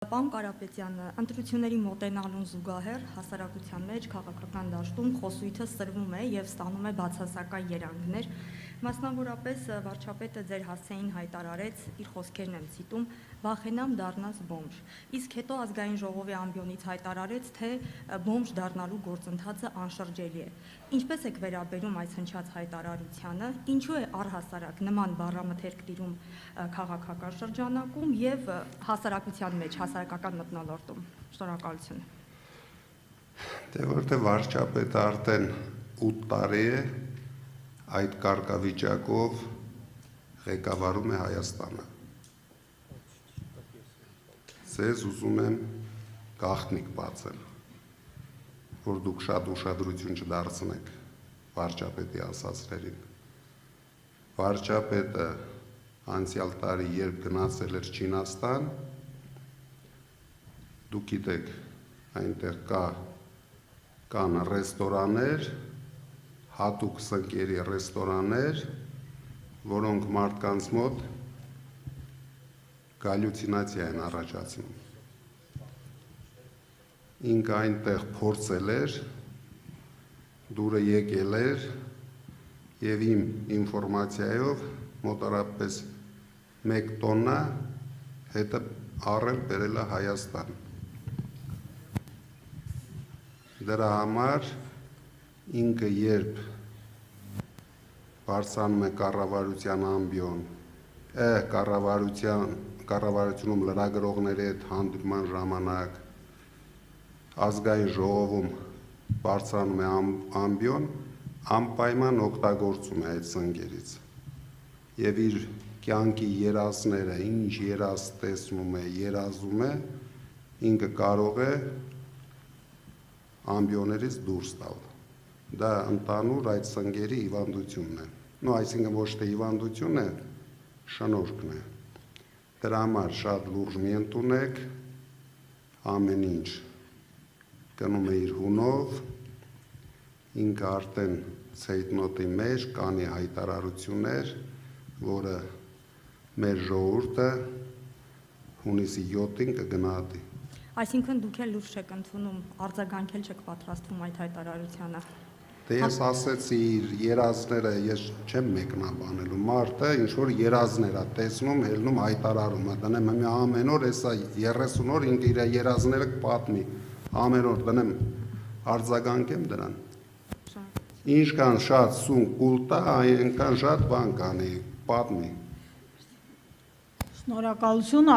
Պարոն Կարապետյան, ընտրությունների մոտենալուն զուգահեռ հասարակության մեջ քաղաքական դաշտում խոսույթը սրվում է եւ ստանում է բացասական երանգներ, մասնավորապես վարչապետը ձեր հասցեին հայտարարեց, իր խոսքերն եմ ցիտում, վախենամ դառնաս բոմժ, իսկ հետո ազգային ժողովի ամբիոնից հայտարարեց, թե բոմժ դառնալու գործընթացը անշրջելի է։ Ինչպես եք վերաբերում այս հնչած հայտարարությանը, ինչու է առհասարակ նման բառամթերք տիրում քաղաքական շրջանակում եւ հասարակության մեջ, հասարակական մթնոլորտում։ Շնորհակալություն։ Դե որտեղ վարչապետը արդեն 8 տարի է այդ կարգավիճակով ղեկավարում է Հայաստանը։ Ձեզ ուզում եմ գաղտնիք բացել, որ դուք շատ ուշադրություն չդարձնեք վարչապետի ասածներին։ Վարչապետը անցյալ տարի երբ գնացել էր Չինաստան, դուք գիտեք, այնտեղ կան ռեստորաններ, հատուկ սնկերի ռեստորաններ, որոնք մարդկանց մոտ գալյուցինացիա են առաջացնում։ Ինքը այնտեղ փորձել էր, դուրը եկել էր եւ իմ ինֆորմացիայով մոտարապես 1 տոննա հետը առել բերել է Հայաստան։ Դրա համար ինքը երբ բարձրանում է կառավարության ամբիոն, կառավարությունում լրագրողների հետ հանդիպման ժամանակ, ազգային ժողովում բարձրանում է ամբիոն, անպայման օգտագործում է այդ սնկերից եւ իր կյանքի երազները, ինչ երազ տեսնում է, երազում է, ինքը կարող է ամբիոներից դուրս տալ։ Դա ընդհանուր այդ սնկերի հիվանդությունն է։ Այսինքն ոչ թե հիվանդություն է, շնորհքն է։ Դրա համար շատ լուրջ մի ընդունեք, ամեն ինչ գնում է իր հունով, ինքը արդեն ցեյտնոտի մեջ կանի հայտարարություններ, որը մեր ժողովուրդը հունիսի 7-ին կգնահատի։ Այսինքն դուք էլ լուրջ չեք ընդունում, արձագանքել չեք պատրաստվում այդ հայտարարությանը։ Դե ես ասեցի իր երազները, ես չեմ մեկնաբանելու, մարդը ինչ որ երազներ է տեսնում, ելնում հայտարարում է, դնեմ ամեն օր, հեսա 30 օր ինքը իր երազները կպատմի, ամեն օր դնեմ արձագանքեմ դրան։ Ինչքան շատ սուն կուլտա, այնքան շատ բան կանի, պատմի։ Շնորհակալություն։